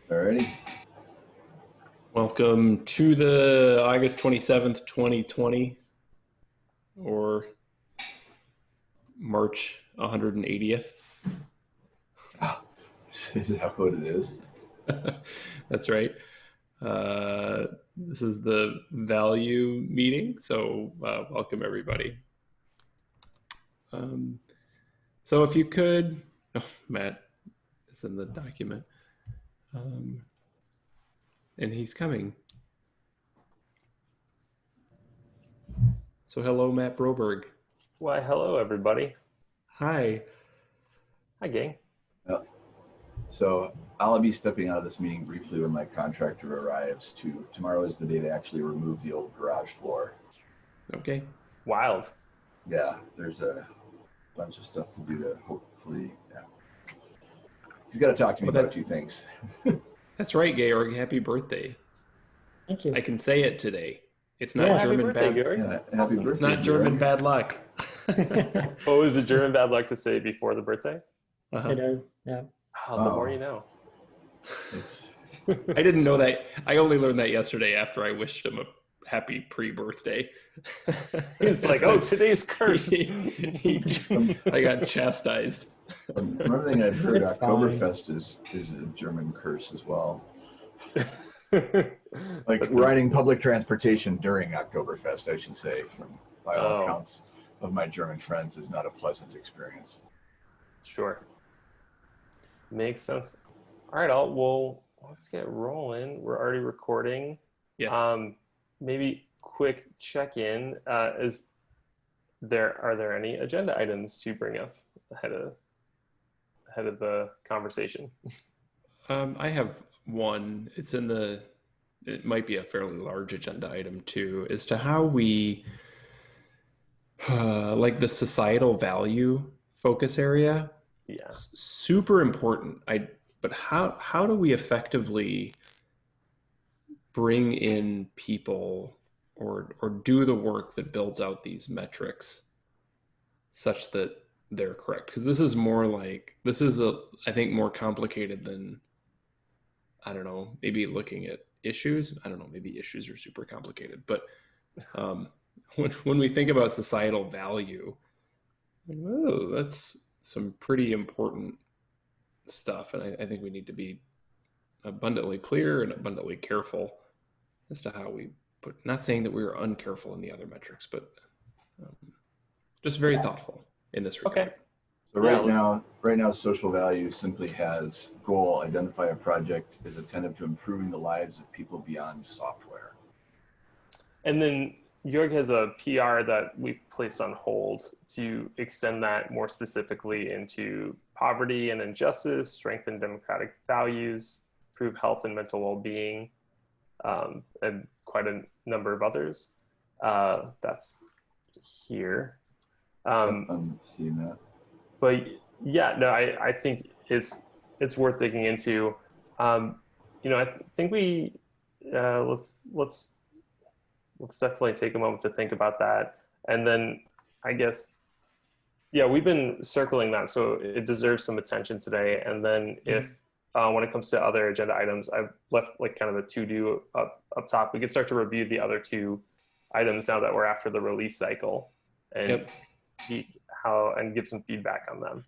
Alrighty. Welcome to the August 27th, 2020, or March 180th. Oh, is that what it is? That's right. This is the value meeting, so welcome everybody. So if you could, Matt is in the document, and he's coming. So hello, Matt Broberg. Why, hello, everybody. Hi. Hi, gang. Yeah. So I'll be stepping out of this meeting briefly when my contractor arrives. Tomorrow is the day to actually remove the old garage floor. Okay. Wild. Yeah, there's a bunch of stuff to do to hopefully, yeah. He's got to talk to me about a few things. That's right, Georg. Happy birthday. Thank you. I can say it today. It's not Yeah, German happy birthday, bad. Georg. Yeah, happy Awesome. birthday. It's not German Georg. bad luck. What was it German bad luck to say before the birthday? It is, yeah. Oh, the more you know. It's, I didn't know that. I only learned that yesterday after I wished him a happy pre-birthday. He's like, oh, today's curse. I got chastised. from everything I've heard, It's Oktoberfest is a German curse as well. Like That's riding public transportation during Oktoberfest, I should say, by all Oh. accounts of my German friends, is not a pleasant experience. Sure. Makes sense. All right, well, let's get rolling. We're already recording. Yes. Maybe quick check-in. Are there any agenda items to bring up ahead of the conversation? I have one. It might be a fairly large agenda item too, as to how we, like the societal value focus area. Yeah. Super important. But how do we effectively bring in people or do the work that builds out these metrics such that they're correct? Because this is I think more complicated than, I don't know, maybe looking at issues. I don't know, maybe issues are super complicated, but when we think about societal value, oh, that's some pretty important stuff. And I think we need to be abundantly clear and abundantly careful as to how we put, not saying that we were uncareful in the other metrics, but just very thoughtful in this regard. Okay. So right now, social value simply has goal: identify a project is attentive to improving the lives of people beyond software. And then Jörg has a PR that we placed on hold to extend that more specifically into poverty and injustice, strengthen democratic values, improve health and mental well-being, and quite a number of others. That's here. I'm seeing that. But yeah, no, I think it's worth digging into. I think we let's definitely take a moment to think about that, and then I guess, yeah, we've been circling that, so it deserves some attention today. And then if when it comes to other agenda items, I've left like kind of a to-do up top. We could start to review the other two items now that we're after the release cycle, and and give some feedback on them.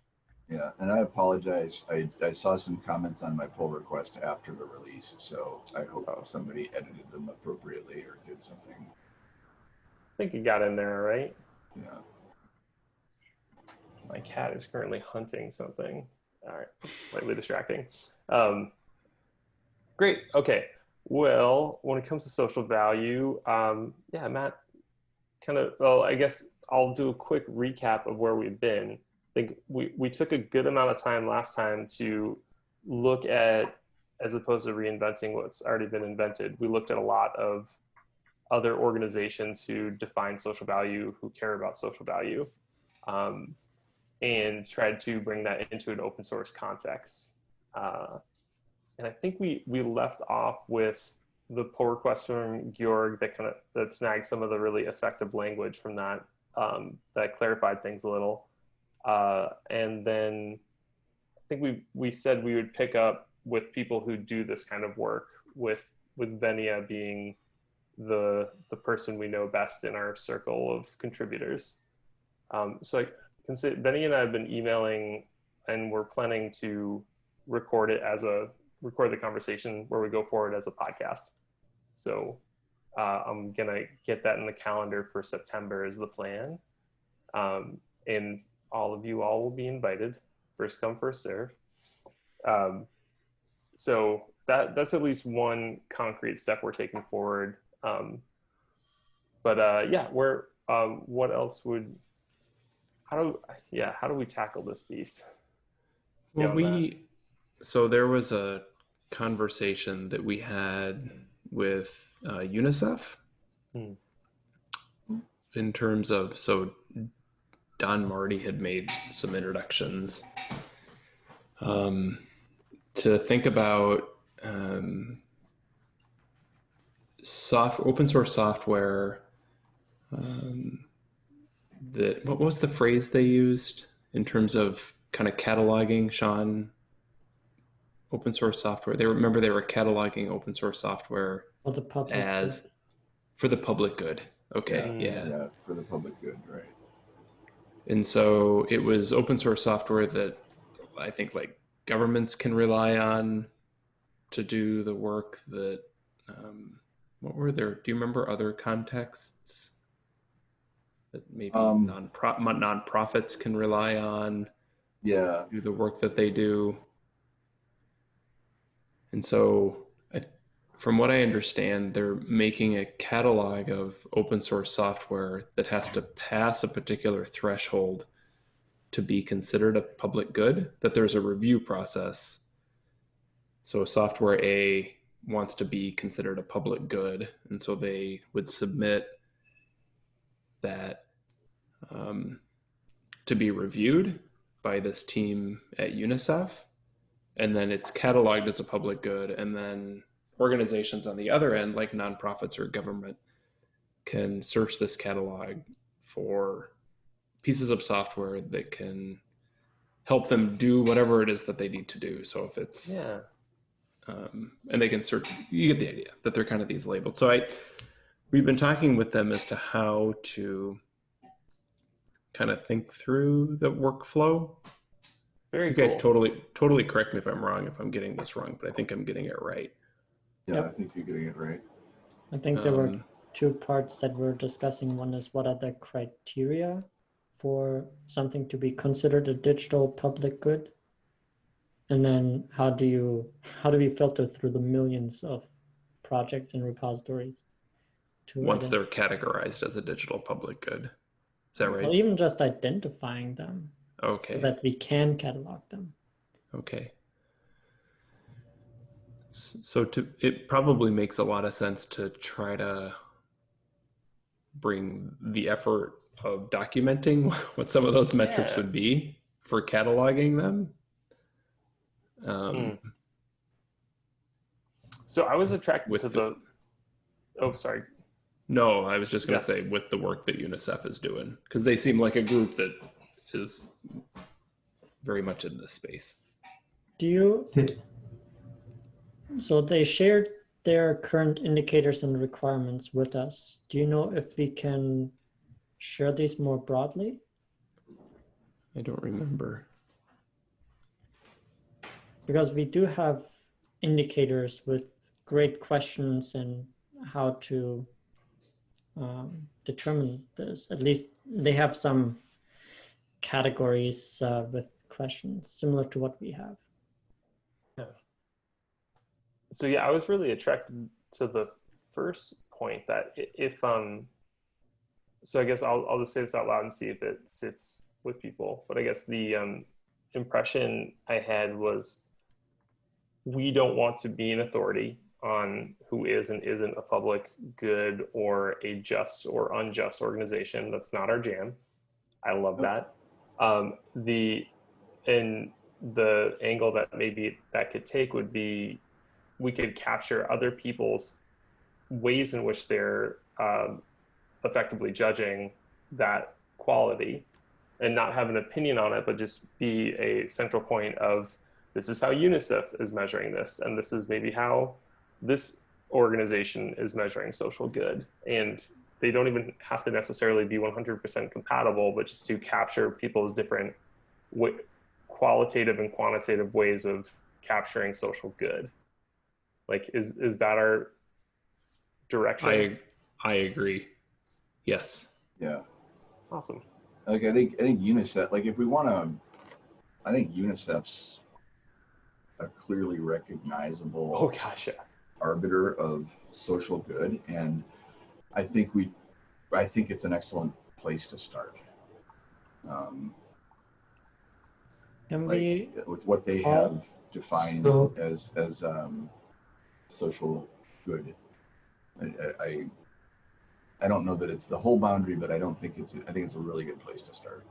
Yeah, and I apologize. I saw some comments on my pull request after the release, so I hope somebody edited them appropriately or did something. I think you got in there, right? Yeah. My cat is currently hunting something. All right, slightly distracting. Great. Okay. Well, when it comes to social value, yeah, Matt, I guess I'll do a quick recap of where we've been. I think we took a good amount of time last time to look at, as opposed to reinventing what's already been invented, we looked at a lot of other organizations who define social value, who care about social value, and tried to bring that into an open source context. And I think we left off with the pull request from Georg that snagged some of the really effective language from that, that clarified things a little. And then I think we said we would pick up with people who do this kind of work, with Venia being the person we know best in our circle of contributors. So I can say Benny and I have been emailing, and we're planning to record the conversation where we go forward as a podcast. So I'm gonna get that in the calendar for September is the plan. And all of you all will be invited, first come, first serve. So that's at least one concrete step we're taking forward. Yeah, what else would, how do we tackle this piece? Well, so there was a conversation that we had with UNICEF in terms of, so Don Marty had made some introductions to think about open source software. What was the phrase they used in terms of kind of cataloging, Sean? Open source software. They were cataloging open source software For the public as good. For the public good. Okay, Yeah, for the public good, right. And so it was open source software that I think like governments can rely on to do the work that, what were there? Do you remember other contexts that maybe nonprofits can rely on? Yeah. Do the work that they do. And so from what I understand, they're making a catalog of open source software that has to pass a particular threshold to be considered a public good, that there's a review process. So software A wants to be considered a public good, and so they would submit that to be reviewed by this team at UNICEF, and then it's cataloged as a public good, and then organizations on the other end, like nonprofits or government, can search this catalog for pieces of software that can help them do whatever it is that they need to do. So if it's, and they can search, you get the idea that they're kind of these labeled. So we've been talking with them as to how to kind of think through the workflow. Very you cool. guys totally correct me if I'm wrong, if I'm getting this wrong, but I think I'm getting it right. Yeah, Yep. I think you're getting it right. I think there were two parts that we're discussing. One is what are the criteria for something to be considered a digital public good? And then how do we filter through the millions of projects and repositories once they're categorized as a digital public good? Is that right? Well, even just identifying them. Okay. So that we can catalog them. Okay. So it probably makes a lot of sense to try to bring the effort of documenting what some of those metrics would be for cataloging them. So I was attracted to oh, sorry. No, I was just going to say with the work that UNICEF is doing, because they seem like a group that is very much in this space. So they shared their current indicators and requirements with us. Do you know if we can share these more broadly? I don't remember. Because we do have indicators with great questions and how to determine this. At least they have some categories with questions similar to what we have. Yeah. So yeah, I was really attracted to the first point that if so I guess I'll just say this out loud and see if it sits with people. But I guess the impression I had was we don't want to be an authority on who is and isn't a public good or a just or unjust organization. That's not our jam. I love that. The angle that maybe that could take would be we could capture other people's ways in which they're effectively judging that quality and not have an opinion on it, but just be a central point of this is how UNICEF is measuring this, and this is maybe how this organization is measuring social good. And they don't even have to necessarily be 100% compatible, but just to capture people's different qualitative and quantitative ways of capturing social good. Like, is that our direction? I agree. Yes. Yeah. Awesome. Like I think UNICEF, like if we want to, I think UNICEF's a clearly recognizable Oh gosh, yeah. arbiter of social good, and I think it's an excellent place to start. Can Like we with what they all have defined So- as social good. I don't know that it's the whole boundary, but I think it's a really good place to start.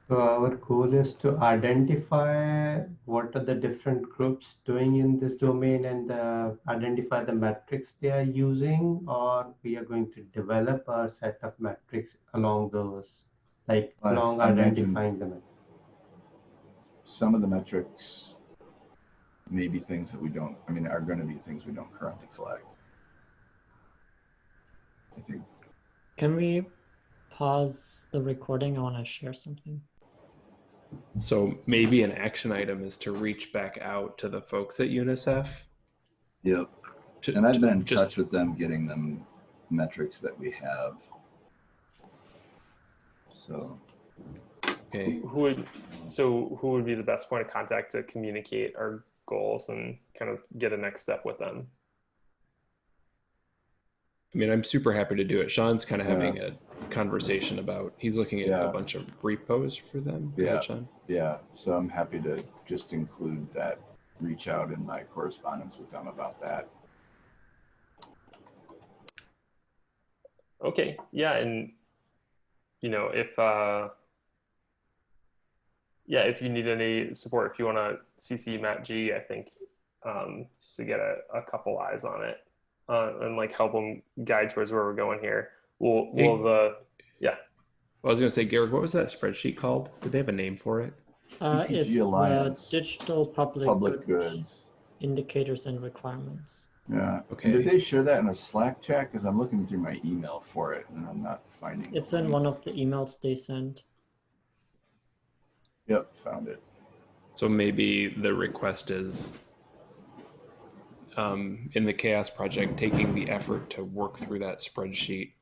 So our goal is to identify what are the different groups doing in this domain and identify the metrics they are using, or we are going to develop a set of metrics along those, like along I imagine identifying them. some of the metrics may be things that are going to be things we don't currently collect. I think. can we pause the recording? I want to share something. So maybe an action item is to reach back out to the folks at UNICEF. Yep. And I've been in touch with them, getting them metrics that we have. So. Okay. Who would be the best point of contact to communicate our goals and kind of get a next step with them? I mean, I'm super happy to do it. Sean's kind of having a conversation about, he's looking at a bunch of repos for them. Go ahead, Sean. Yeah. So I'm happy to just include that, reach out in my correspondence with them about that. Okay. Yeah. And, if you need any support, if you want to CC Matt G, I think, just to get a couple eyes on it, and like help them guide towards where we're going here. Well, I was going to say, Garrick, what was that spreadsheet called? Did they have a name for it? It's Alliance, the digital public goods indicators and requirements. Yeah. Okay. Did they share that in a Slack chat? Because I'm looking through my email for it and I'm not finding it. It's in one of the emails they sent. Yep, found it. So maybe the request is in the CHAOSS project, taking the effort to work through that spreadsheet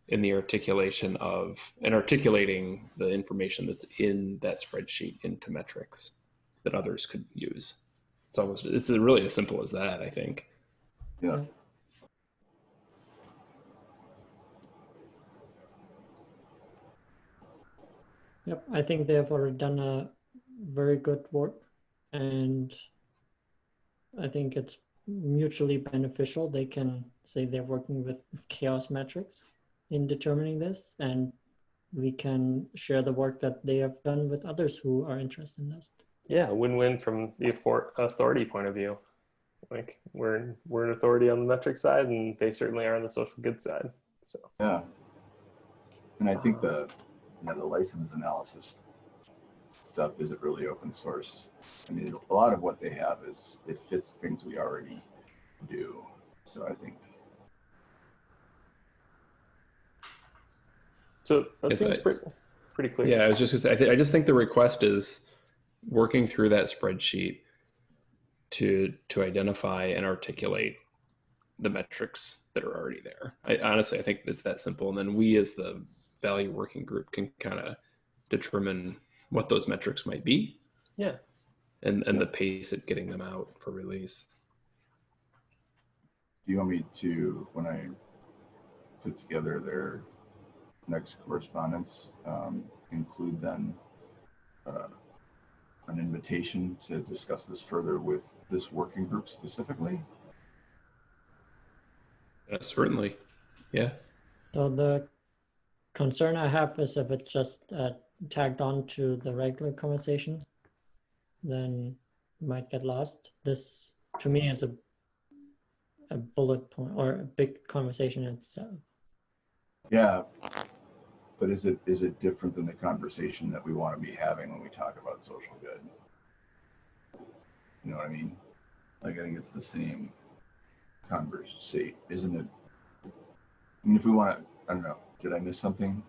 in the articulation of and articulating the information that's in that spreadsheet into metrics that others could use. It's really as simple as that, I think. Yeah. Yep, I think they have already done a very good work, and I think it's mutually beneficial. They can say they're working with CHAOSS metrics in determining this, and we can share the work that they have done with others who are interested in this. Yeah, win-win from the authority point of view. Like we're an authority on the metric side, and they certainly are on the social good side. So yeah, and I think the license analysis stuff isn't really open source. I mean, a lot of what they have it fits things we already do. So I think. So that seems pretty clear. Yeah, I was just going to say, I just think the request is working through that spreadsheet to identify and articulate the metrics that are already there. Honestly, I think it's that simple. And then we as the value working group can kind of determine what those metrics might be. Yeah. And the pace at getting them out for release. Do you want me to, when I put together their next correspondence, include then an invitation to discuss this further with this working group specifically? Certainly, yeah. So the concern I have is if it's just tagged on to the regular conversation, then it might get lost. This, to me, is a bullet point or a big conversation in itself. Yeah. But is it different than the conversation that we want to be having when we talk about social good? You know what I mean? Like, I think it's the same conversation, isn't it? I mean, if we want to, I don't know, did I miss something?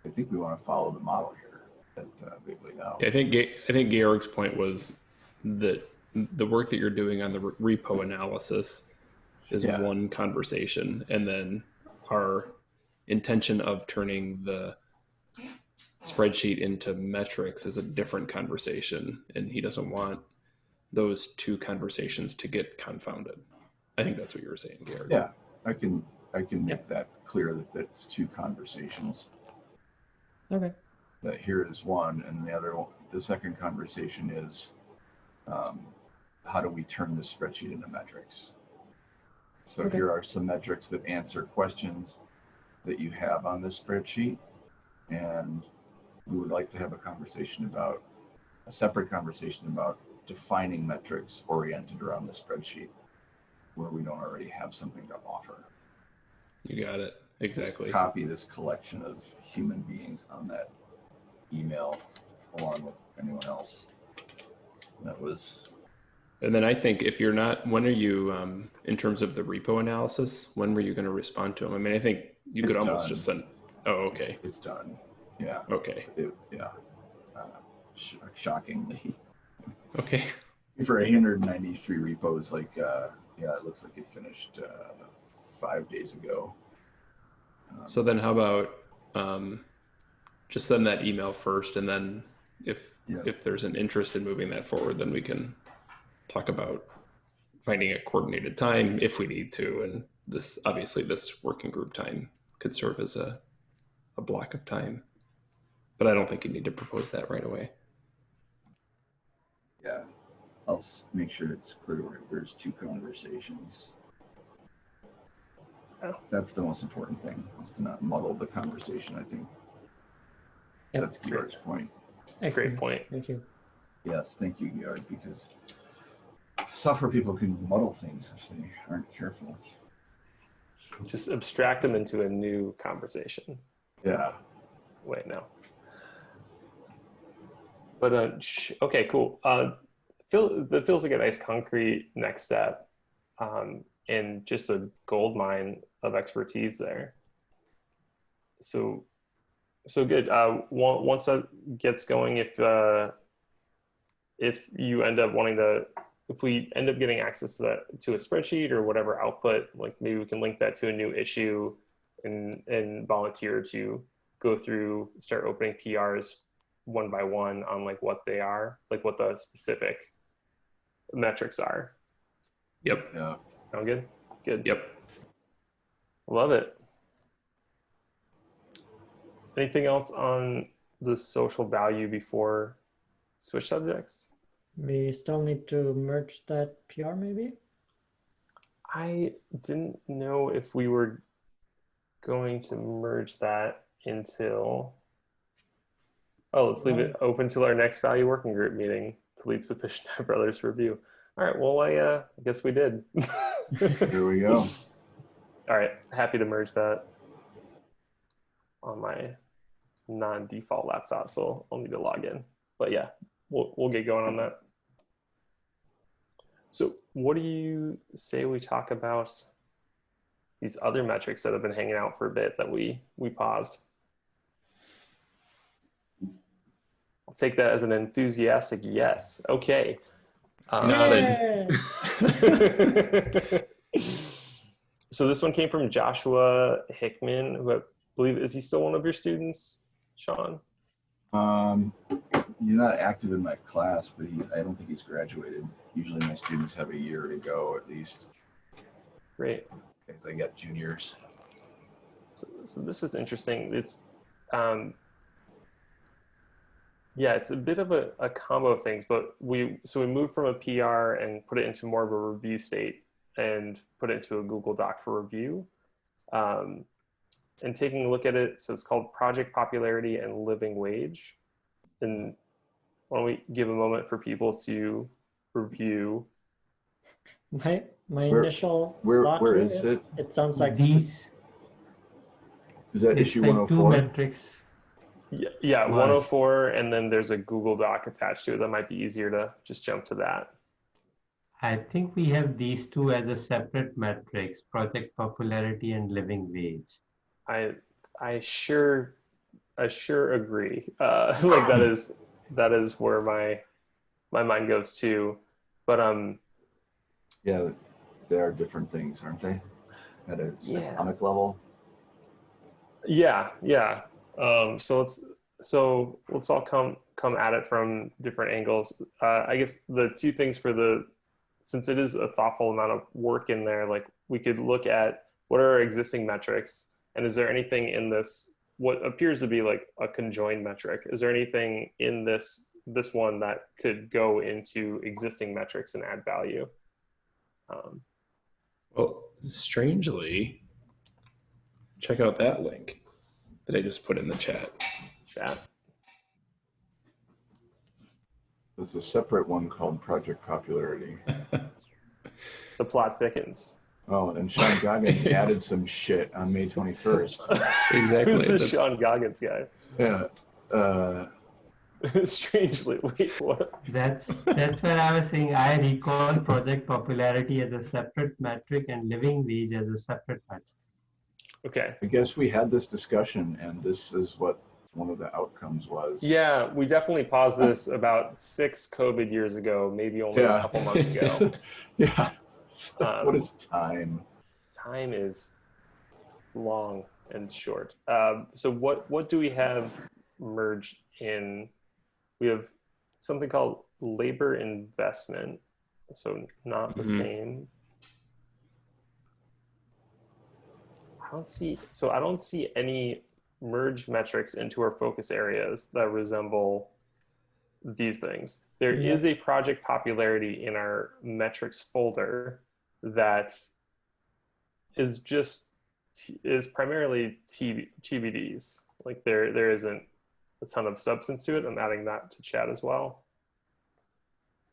I think we want to follow the model here at Bigly now. Yeah, I think Georg's point was that the work that you're doing on the repo analysis is one conversation, and then our intention of turning the spreadsheet into metrics is a different conversation, and he doesn't want those two conversations to get confounded. I think that's what you were saying, Georg. Yeah, I can make that clear that that's two conversations. Okay. That here is one, and the second conversation is how do we turn this spreadsheet into metrics? So here are some metrics that answer questions that you have on this spreadsheet, and we would like to have a separate conversation about defining metrics oriented around the spreadsheet where we don't already have something to offer. You got it. Exactly. Just copy this collection of human beings on that email along with anyone else. And then I think if you're not, when are you, in terms of the repo analysis, when were you going to respond to them? I mean, I think you could almost just send, okay. It's done. Yeah. Okay. Shockingly. Okay. For 893 repos, it looks like it finished 5 days ago. So then how about just send that email first, and then if there's an interest in moving that forward, then we can talk about finding a coordinated time if we need to. And this working group time could serve as a block of time. But I don't think you need to propose that right away. Yeah, I'll make sure it's clear there's two conversations. Oh. That's the most important thing, is to not muddle the conversation, I think. Yep. That's Georg's point. Excellent. Great point. Thank you. Yes, thank you, Georg, because software people can muddle things if they aren't careful. Just abstract them into a new conversation. Yeah. Wait, no. But okay, cool. That feels like a nice concrete next step, and just a gold mine of expertise there. So good. Once that gets going, if you end up if we end up getting access to a spreadsheet or whatever output, like maybe we can link that to a new issue and volunteer to go through, start opening PRs one by one on like what they are, like what the specific metrics are. Yep. Yeah. Sound good? Good. Yep. Love it. Anything else on the social value before switch subjects? We still need to merge that PR maybe? I didn't know if we were going to merge that until, let's leave it open till our next value working group meeting to leave sufficient time for others to review. All right, well, I guess we did. Here we go. All right, happy to merge that on my non-default laptop, so I'll need to log in. But yeah, we'll get going on that. So what do you say we talk about these other metrics that have been hanging out for a bit that we paused? I'll take that as an enthusiastic yes. Okay. Nodded. So this one came from Joshua Hickman, who I believe, is he still one of your students, Sean? He's not active in my class, but I don't think he's graduated. Usually my students have a year to go at least. Great. Because I got juniors. So this is interesting. It's it's a bit of a combo of things, but we moved from a PR and put it into more of a review state and put it into a Google Doc for review. And taking a look at it, so it's called Project Popularity and Living Wage. And why don't we give a moment for people to review? My initial thought where here is it? it sounds like these. Is that It's issue like 104? two metrics. Yeah, Nice. 104, and then there's a Google Doc attached to it that might be easier to just jump to that. I think we have these two as a separate metrics, project popularity and living wage. I sure agree. Like that is where my mind goes to. But Yeah, they are different things, aren't they? At an atomic level. Yeah. So let's all come at it from different angles. I guess the two things since it is a thoughtful amount of work in there, like we could look at what are our existing metrics, and is there anything in this what appears to be like a conjoined metric? Is there anything in this one that could go into existing metrics and add value? Well, strangely, check out that link that I just put in the chat. There's a separate one called Project Popularity. The plot thickens. Oh, and Sean Goggins added some shit on May 21st. Exactly. Who's this Sean Goggins guy? Yeah. Strangely, wait, what? That's what I was saying. I recall project popularity as a separate metric and living wage as a separate metric. Okay. I guess we had this discussion, and this is what one of the outcomes was. Yeah, we definitely paused this about 6 COVID years ago, maybe only a couple months ago. Yeah. What is time? Time is long and short. So what do we have merged in? We have something called labor investment, so not the same. I don't see any merge metrics into our focus areas that resemble these things. There is a project popularity in our metrics folder that is primarily TBDs. Like there isn't a ton of substance to it. I'm adding that to chat as well.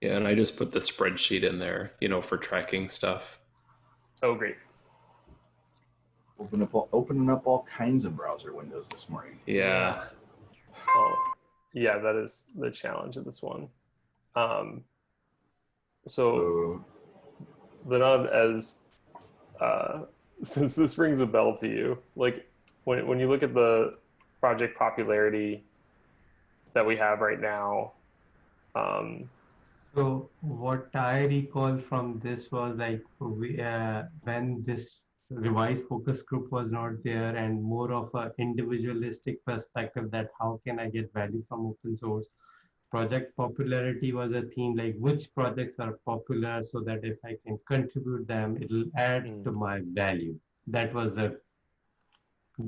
Yeah, and I just put the spreadsheet in there, for tracking stuff. Oh, great. Opening up all kinds of browser windows this morning. Yeah. Oh, yeah, that is the challenge of this one. So Vinod, as since this rings a bell to you, like when you look at the project popularity that we have right now. So what I recall from this was like when this revised focus group was not there and more of an individualistic perspective that how can I get value from open source. Project popularity was a theme, like which projects are popular so that if I can contribute them, it'll add to my value. That was the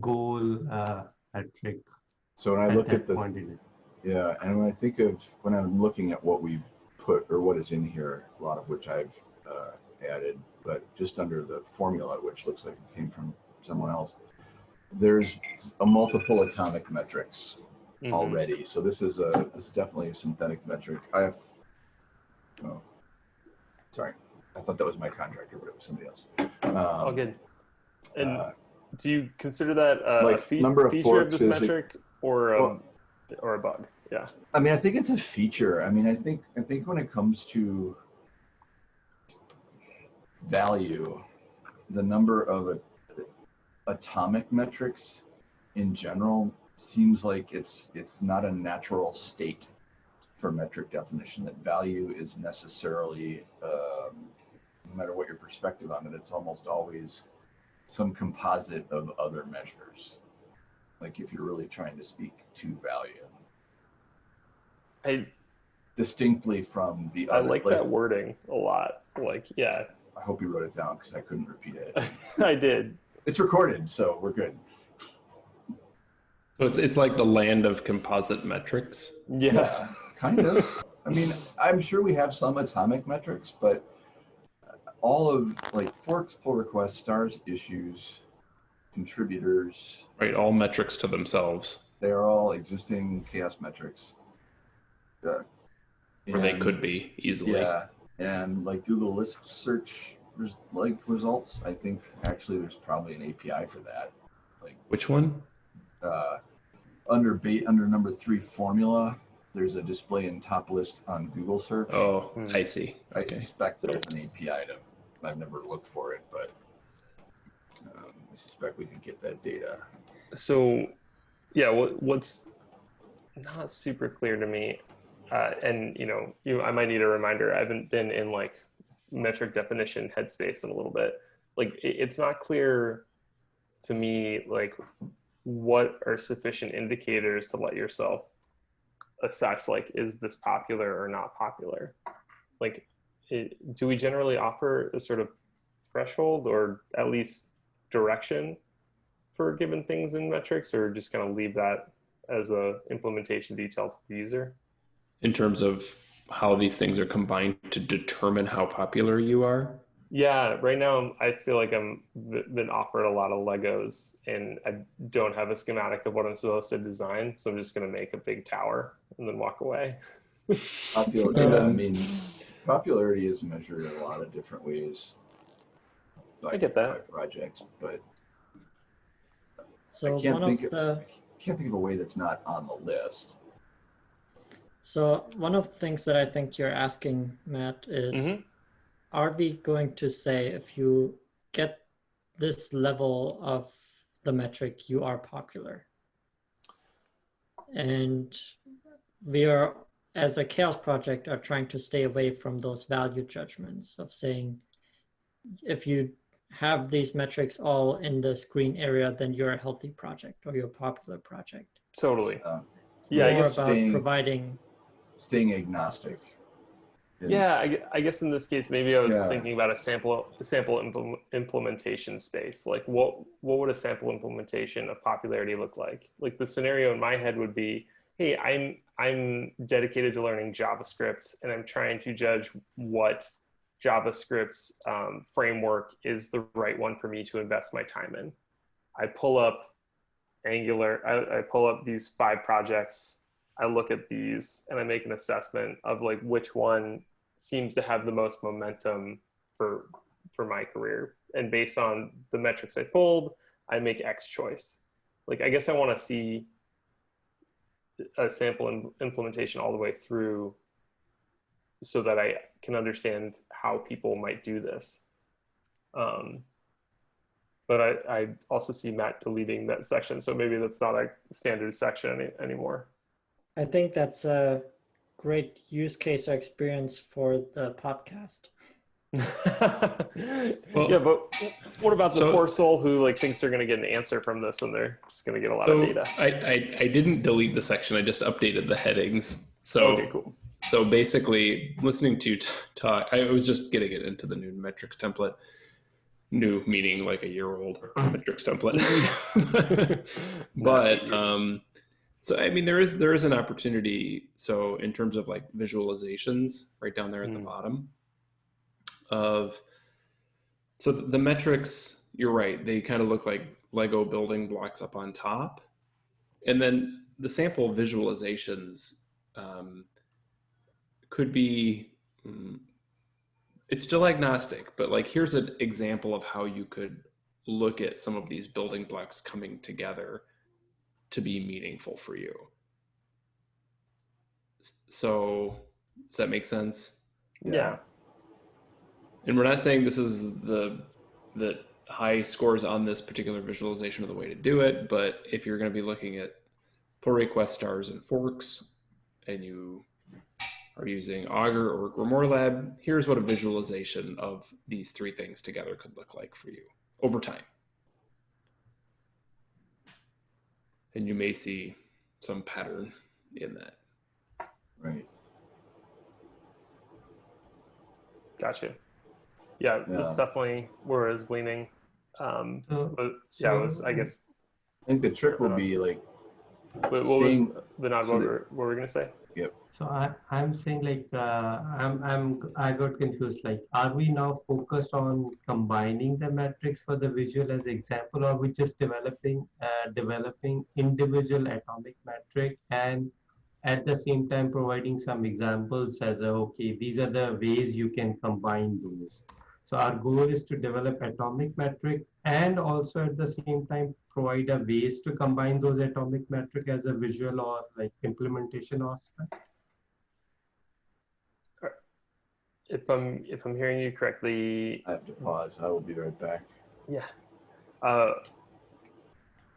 goal metric. So when I look at point and when I'm looking at what we've put or what is in here, a lot of which I've added, but just under the formula, which looks like it came from someone else, there's a multiple atomic metrics already. So this is definitely a synthetic metric. Sorry, I thought that was my contractor, but it was somebody else. All good. And do you consider that a feature of this metric or a bug? Yeah. I mean, I think it's a feature. I mean, I think when it comes to value, the number of atomic metrics in general seems like it's not a natural state for metric definition, that value is necessarily, no matter what your perspective on it, it's almost always some composite of other measures. Like if you're really trying to speak to value. Distinctly from the other. I like that wording a lot. Like, yeah. I hope you wrote it down because I couldn't repeat it. I did. It's recorded, so we're good. So it's like the land of composite metrics. Yeah, kind of. I mean, I'm sure we have some atomic metrics, but all of like forks, pull requests, stars, issues, contributors. Right, all metrics to themselves. They are all existing CHAOSS metrics. Or they could be easily. Yeah, and like Google list search results, I think actually there's probably an API for that. Like which one? under number 3 formula, there's a display in top list on Google search. Oh, I see. I Okay. suspect there's an API to, I've never looked for it, but I suspect we can get that data. So yeah, what's not super clear to me, and I might need a reminder. I haven't been in like metric definition headspace in a little bit. Like it's not clear to me like what are sufficient indicators to let yourself assess like is this popular or not popular. Like do we generally offer a sort of threshold or at least direction for given things in metrics, or just kind of leave that as a implementation detail to the user? In terms of how these things are combined to determine how popular you are? Yeah, right now I feel like I'm been offered a lot of Legos and I don't have a schematic of what I'm supposed to design. So I'm just going to make a big tower and then walk away. Popularity is measured in a lot of different ways. I get that. By projects, but So I can't think of a way that's not on the list. So one of the things that I think you're asking, Matt, is are we going to say if you get this level of the metric, you are popular? And we are, as a CHAOSS project, are trying to stay away from those value judgments of saying, if you have these metrics all in this green area, then you're a healthy project or you're a popular project. Totally. Yeah, I guess about providing staying agnostic. Yeah, I guess in this case, maybe I was thinking about a sample implementation space. Like what would a sample implementation of popularity look like? Like the scenario in my head would be, hey, I'm dedicated to learning JavaScript and I'm trying to judge what JavaScript's framework is the right one for me to invest my time in. I pull up Angular, I pull up these 5 projects, I look at these and I make an assessment of like which one seems to have the most momentum for my career. And based on the metrics I pulled, I make X choice. Like, I guess I want to see a sample implementation all the way through so that I can understand how people might do this. But I also see Matt deleting that section. So maybe that's not a standard section anymore. I think that's a great use case or experience for the podcast. Yeah, but what about the poor soul who like thinks they're going to get an answer from this and they're just going to get a lot of data? I didn't delete the section. I just updated the headings. So okay, cool. So basically, listening to talk, I was just getting it into the new metrics template. New meaning like a year-old metrics template. But so I mean, there is an opportunity. So in terms of like visualizations, right down there at the bottom of, so the metrics, you're right, they kind of look like Lego building blocks up on top, and then the sample visualizations could be. It's still agnostic, but like here's an example of how you could look at some of these building blocks coming together to be meaningful for you. So does that make sense? Yeah. And we're not saying this is the high scores on this particular visualization are the way to do it, but if you're going to be looking at pull request stars and forks and you are using Augur or Grimoire Lab, here's what a visualization of these 3 things together could look like for you over time. And you may see some pattern in that. Right. Gotcha. Yeah, that's definitely where I was leaning. But yeah, I guess. I think the trick will be like. What was Vinod? What were we gonna say? Yep. So I'm saying like I got confused. Like, are we now focused on combining the metrics for the visual as example, or we just developing individual atomic metric and at the same time providing some examples as okay, these are the ways you can combine those. So our goal is to develop atomic metric and also at the same time provide a ways to combine those atomic metric as a visual or like implementation aspect. If I'm hearing you correctly, I have to pause. I will be right back. yeah.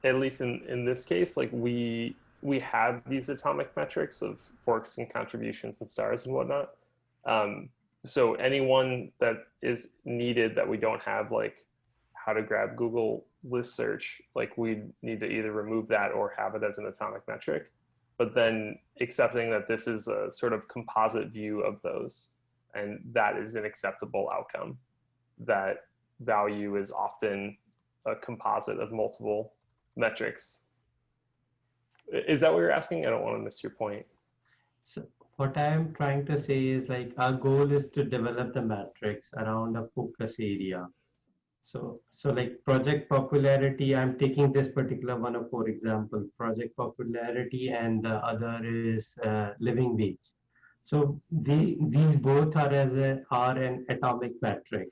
At least in this case, like we have these atomic metrics of forks and contributions and stars and whatnot. So anyone that is needed that we don't have, like how to grab Google list search, like we need to either remove that or have it as an atomic metric. But then accepting that this is a sort of composite view of those, and that is an acceptable outcome. That value is often a composite of multiple metrics. Is that what you're asking? I don't want to miss your point. So what I'm trying to say is like our goal is to develop the matrix around a focus area. So like project popularity, I'm taking this particular one of for example, project popularity, and the other is living wage. So these both are are an atomic metric.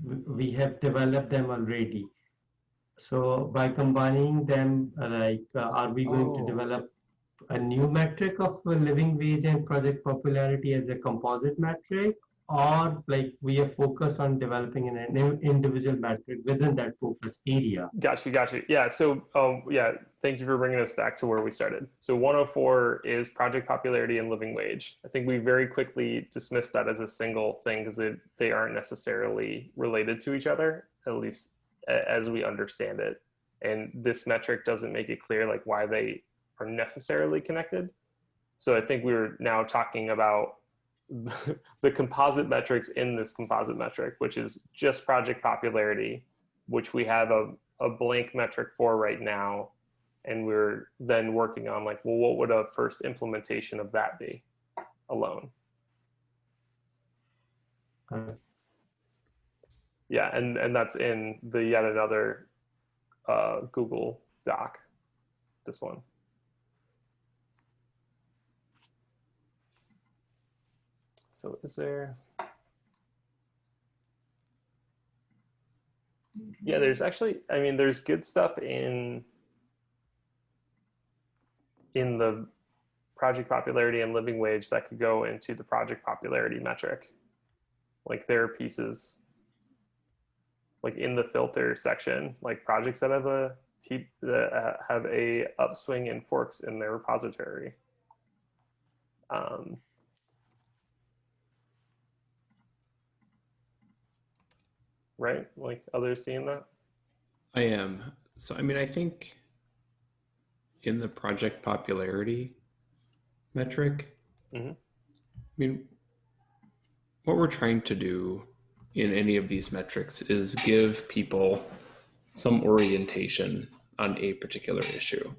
We have developed them already. So by combining them, are we going to develop a new metric of living wage and project popularity as a composite metric, or like we are focused on developing an individual metric within that focus area? Got you. Yeah. So, yeah, thank you for bringing us back to where we started. So 104 is project popularity and living wage. I think we very quickly dismissed that as a single thing because they aren't necessarily related to each other, at least as we understand it. And this metric doesn't make it clear like why they are necessarily connected. So I think we were now talking about the composite metrics in this composite metric, which is just project popularity, which we have a blank metric for right now. And we're then working on like, well, what would a first implementation of that be alone? Yeah, and that's in the yet another Google Doc, this one. So is there, yeah, there's actually, I mean, there's good stuff in the project popularity and living wage that could go into the project popularity metric. Like there are pieces like in the filter section, like projects that have a upswing in forks in their repository. Right? Like others seeing that? I am. So, I mean, I think in the project popularity metric, I mean, what we're trying to do in any of these metrics is give people some orientation on a particular issue.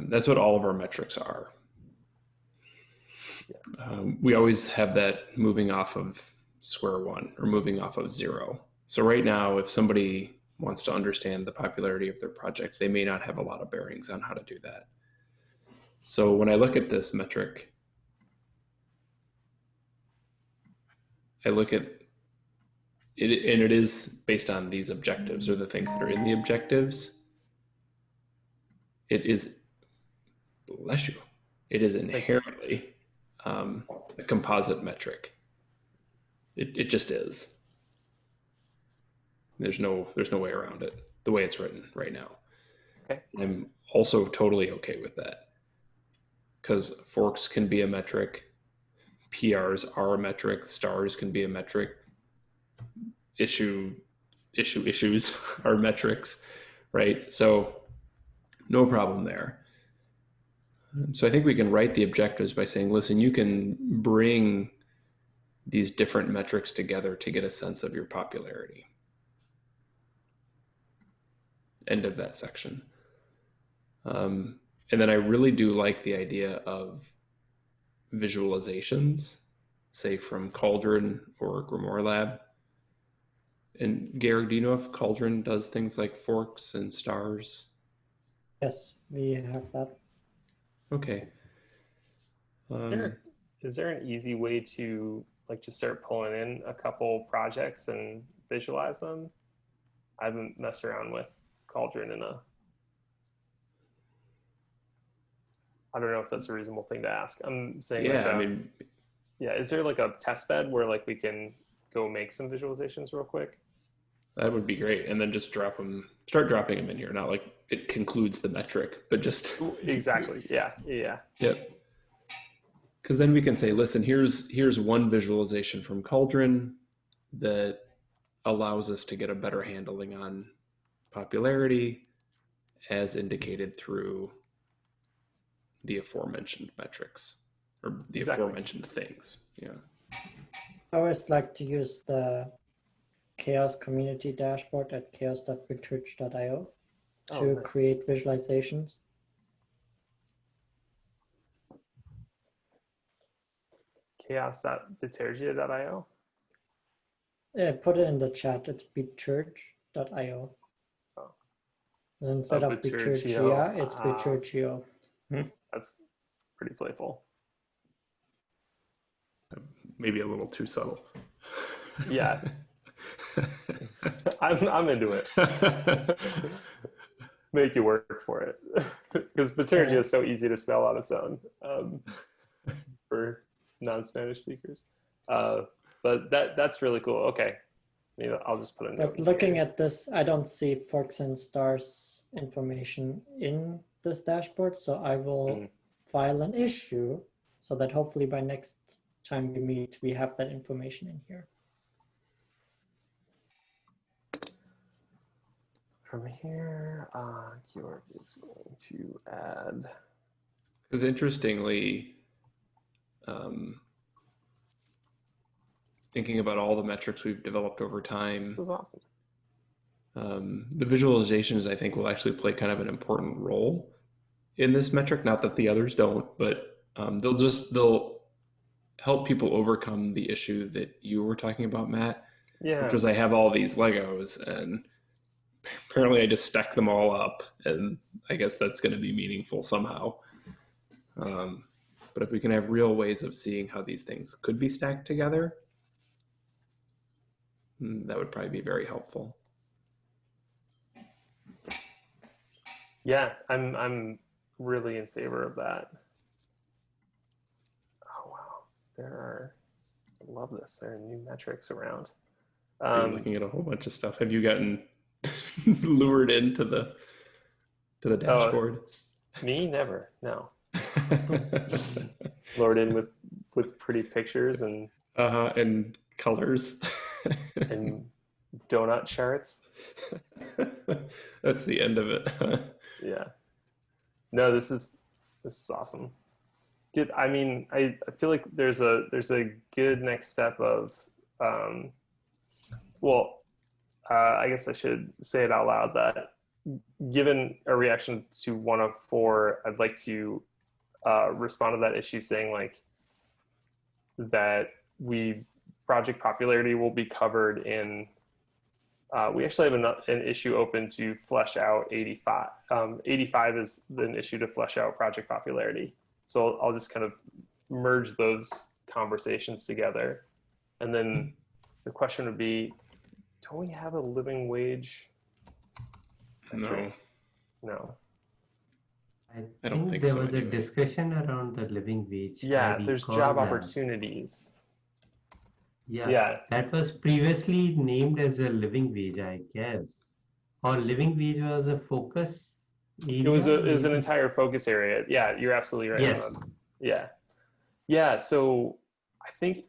That's what all of our metrics are. We always have that moving off of square one or moving off of zero. So right now, if somebody wants to understand the popularity of their project, they may not have a lot of bearings on how to do that. So when I look at this metric, I look at it, and it is based on these objectives or the things that are in the objectives. It is, bless you, it is inherently a composite metric. It just is. There's no way around it the way it's written right now. Okay. I'm also totally okay with that because forks can be a metric, PRs are a metric, stars can be a metric, issues are metrics, right? So no problem there. So I think we can write the objectives by saying, listen, you can bring these different metrics together to get a sense of your popularity. End of that section. And then I really do like the idea of visualizations, say from Cauldron or Grimoire Lab. And Garrick, do you know if Cauldron does things like forks and stars? Yes, we have that. Okay. Is there an easy way to like just start pulling in a couple projects and visualize them. I haven't messed around with Cauldron I don't know if that's a reasonable thing to ask. I'm saying is there like a test bed where like we can go make some visualizations real quick? That would be great. And then just start dropping them in here. Not like it concludes the metric, but just exactly. Yeah. Yep. Because then we can say, listen, here's one visualization from Cauldron that allows us to get a better handling on popularity as indicated through the aforementioned metrics or the aforementioned things. Yeah. I always like to use the CHAOSS community dashboard at chaos.bigchurch.io to create visualizations. CHAOSS.Bigchurch.io. Yeah, put it in the chat. It's bigchurch.io. Oh. And instead of Bigchurch.io, it's Bigchurch.io. That's pretty playful. Maybe a little too subtle. Yeah. I'm into it. Make you work for it. Because Bigchurch is so easy to spell on its own for non-Spanish speakers. But that's really cool. Okay. I'll just put a note. But looking at this, I don't see forks and stars information in this dashboard. So I will file an issue so that hopefully by next time we meet, we have that information in here. From here, Georg is going to add. Because interestingly, thinking about all the metrics we've developed over time, This is awesome. The visualizations, I think, will actually play kind of an important role in this metric. Not that the others don't, but they'll help people overcome the issue that you were talking about, Matt. Yeah. Which was I have all these Legos and apparently I just stack them all up, and I guess that's going to be meaningful somehow. But if we can have real ways of seeing how these things could be stacked together, that would probably be very helpful. Yeah, I'm really in favor of that. Oh wow, I love this. There are new metrics around. You're looking at a whole bunch of stuff. Have you gotten lured into the dashboard? Me, never. No. Lured in with pretty pictures and colors and donut charts. That's the end of it. Yeah. No, this is awesome. Good. I mean, I feel like there's a good next step of I guess I should say it out loud that given a reaction to one of four, I'd like to respond to that issue saying like that project popularity will be covered in, we actually have an issue open to flesh out 85. 85 is an issue to flesh out project popularity. So I'll just kind of merge those conversations together. And then the question would be, don't we have a living wage? No. I think there was a discussion around the living wage. Yeah, there's job opportunities. Yeah, that was previously named as a living wage, I guess. Or living wage was a focus area? It was an entire focus area. Yeah, you're absolutely right. Yes. Yeah. So I think,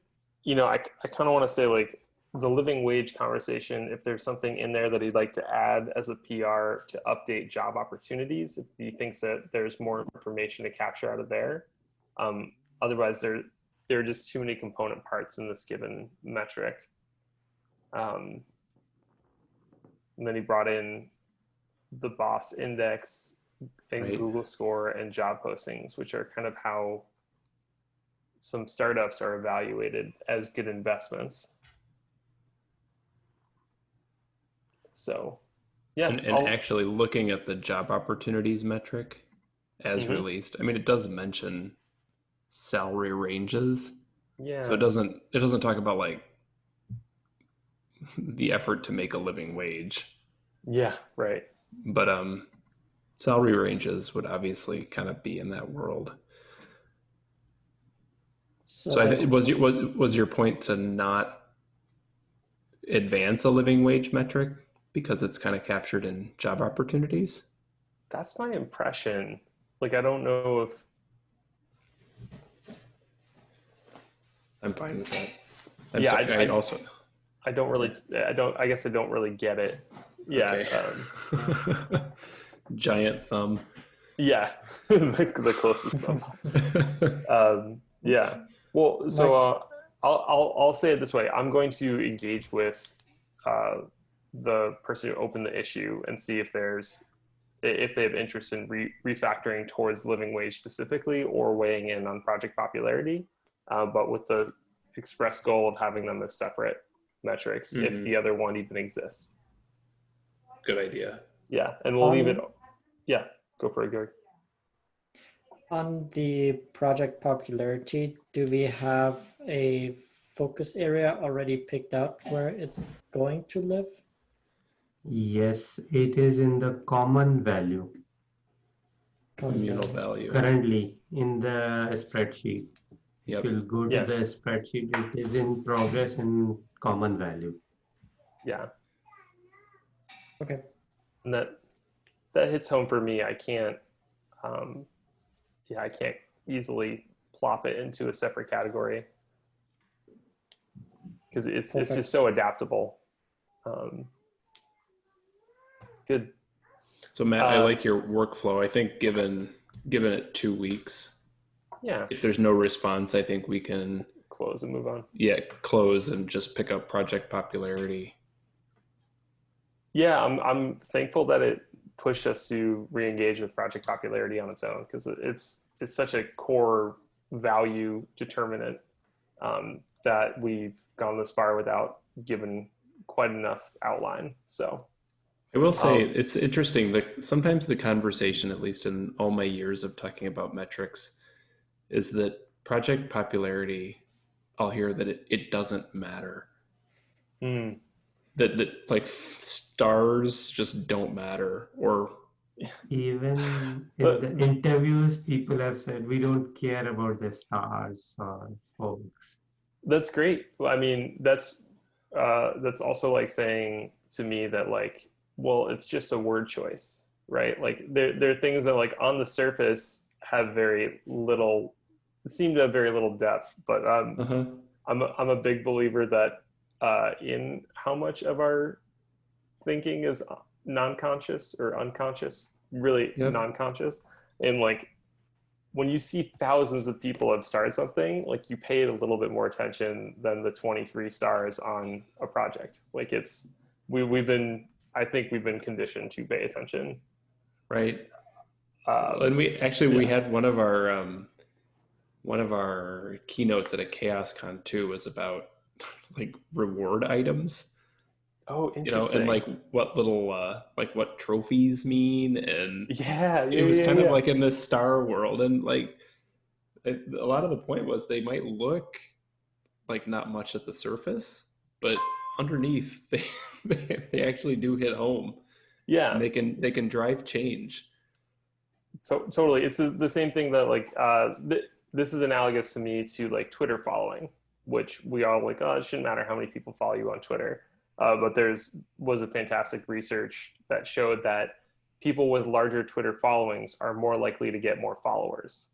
I kind of want to say like the living wage conversation, if there's something in there that he'd like to add as a PR to update job opportunities, if he thinks that there's more information to capture out of there. Otherwise, there are just too many component parts in this given metric. And then he brought in the boss index and Google score and job postings, which are kind of how some startups are evaluated as good investments. So, yeah. And actually looking at the job opportunities metric as released, I mean, it does mention salary ranges, Yeah. So it doesn't talk about like the effort to make a living wage, Yeah. Right. but salary ranges would obviously kind of be in that world. So was your point to not advance a living wage metric because it's kind of captured in job opportunities? That's my impression. Like, I don't know if I'm fine with that. Yeah, I also I don't really I guess I don't really get it. Yeah. okay. Giant thumb. Yeah. The closest thumb. Yeah. Well, so I'll say it this way. I'm going to engage with the person who opened the issue and see if they have interest in refactoring towards living wage specifically or weighing in on project popularity, but with the express goal of having them as separate metrics if the other one even exists. Good idea. Yeah, and we'll leave it. Yeah, go for it, Georg. On the project popularity, do we have a focus area already picked out where it's going to live? Yes, it is in the common value Communal value. currently in the spreadsheet. Yep. If you'll go to the spreadsheet, it is in progress in common value. Yeah. Okay. And that hits home for me. I can't I can't easily plop it into a separate category because it's just so adaptable. Good. So Matt, I like your workflow. I think given it 2 weeks, if there's no response, I think we can close and move on. Yeah, close and just pick up project popularity. Yeah, I'm thankful that it pushed us to re-engage with project popularity on its own because it's such a core value determinant that we've gone this far without given quite enough outline. So I will say it's interesting that sometimes the conversation, at least in all my years of talking about metrics, is that project popularity, I'll hear that it doesn't matter. That like stars just don't matter, or even in the interviews, people have said we don't care about the stars or folks. That's great. I mean, that's also like saying to me that like, well, it's just a word choice, right? Like there are things that like on the surface have very little, seem to have very little depth, but I'm a big believer that in how much of our thinking is non-conscious or unconscious, really non-conscious, and like when you see thousands of people have started something, like you paid a little bit more attention than the 23 stars on a project. Like I think we've been conditioned to pay attention. Right. And we had one of our keynotes at a CHAOSS.Con too was about like reward items. Oh, interesting. And like what little like what trophies mean, and it was kind of like in this star world, and like a lot of the point was they might look like not much at the surface, but underneath they actually do hit home. Yeah, and they can drive change. So totally, it's the same thing that like this is analogous to me to like Twitter following, which we all like. Oh, it shouldn't matter how many people follow you on Twitter. But was a fantastic research that showed that people with larger Twitter followings are more likely to get more followers.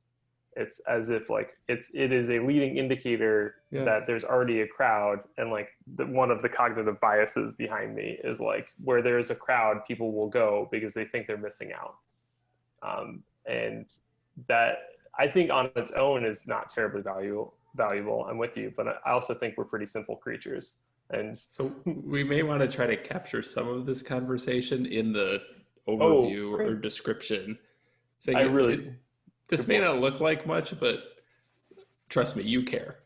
It's as if like it is a leading indicator that there's already a crowd, and like one of the cognitive biases behind me is like where there is a crowd, people will go because they think they're missing out. And that I think on its own is not terribly valuable. I'm with you, but I also think we're pretty simple creatures. And so we may want to try to capture some of this conversation in the overview or description. Saying this may not look like much, but trust me, you care.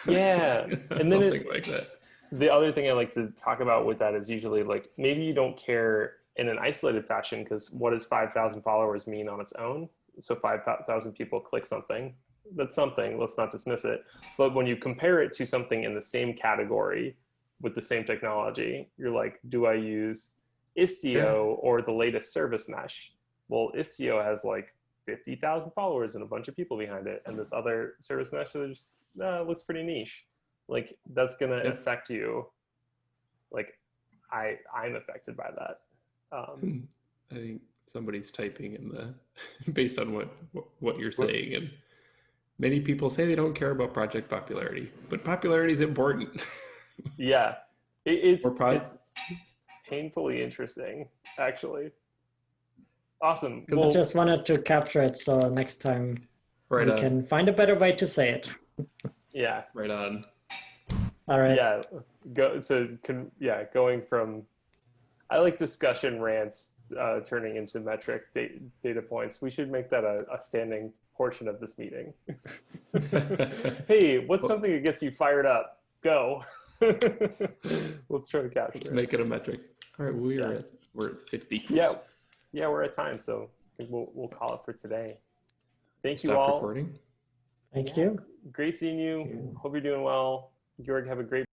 Yeah. And then something like that. The other thing I like to talk about with that is usually like maybe you don't care in an isolated fashion because what does 5,000 followers mean on its own? So 5,000 people click something. that's something. Let's not dismiss it. But when you compare it to something in the same category with the same technology, you're like, do I use Istio or the latest service mesh? Well, Istio has like 50,000 followers and a bunch of people behind it, and this other service mesh is looks pretty niche. Like that's gonna affect you. Like I'm affected by that. I think somebody's typing in the based on what you're saying, and many people say they don't care about project popularity, but popularity is important. Yeah, it's painfully interesting, actually. Awesome. I just wanted to capture it, so next time we can find a better way to say it. Yeah. Right on. All right. Yeah. Going from, I like discussion rants turning into metric data points. We should make that a standing portion of this meeting. Hey, what's something that gets you fired up? Go. Let's try to capture it. Make it a metric. All right, we're at 50. Yeah, we're at time, so I think we'll call it for today. Thank you Stop all. recording. Thank you. Great seeing you. Hope you're doing well. Georg, have a great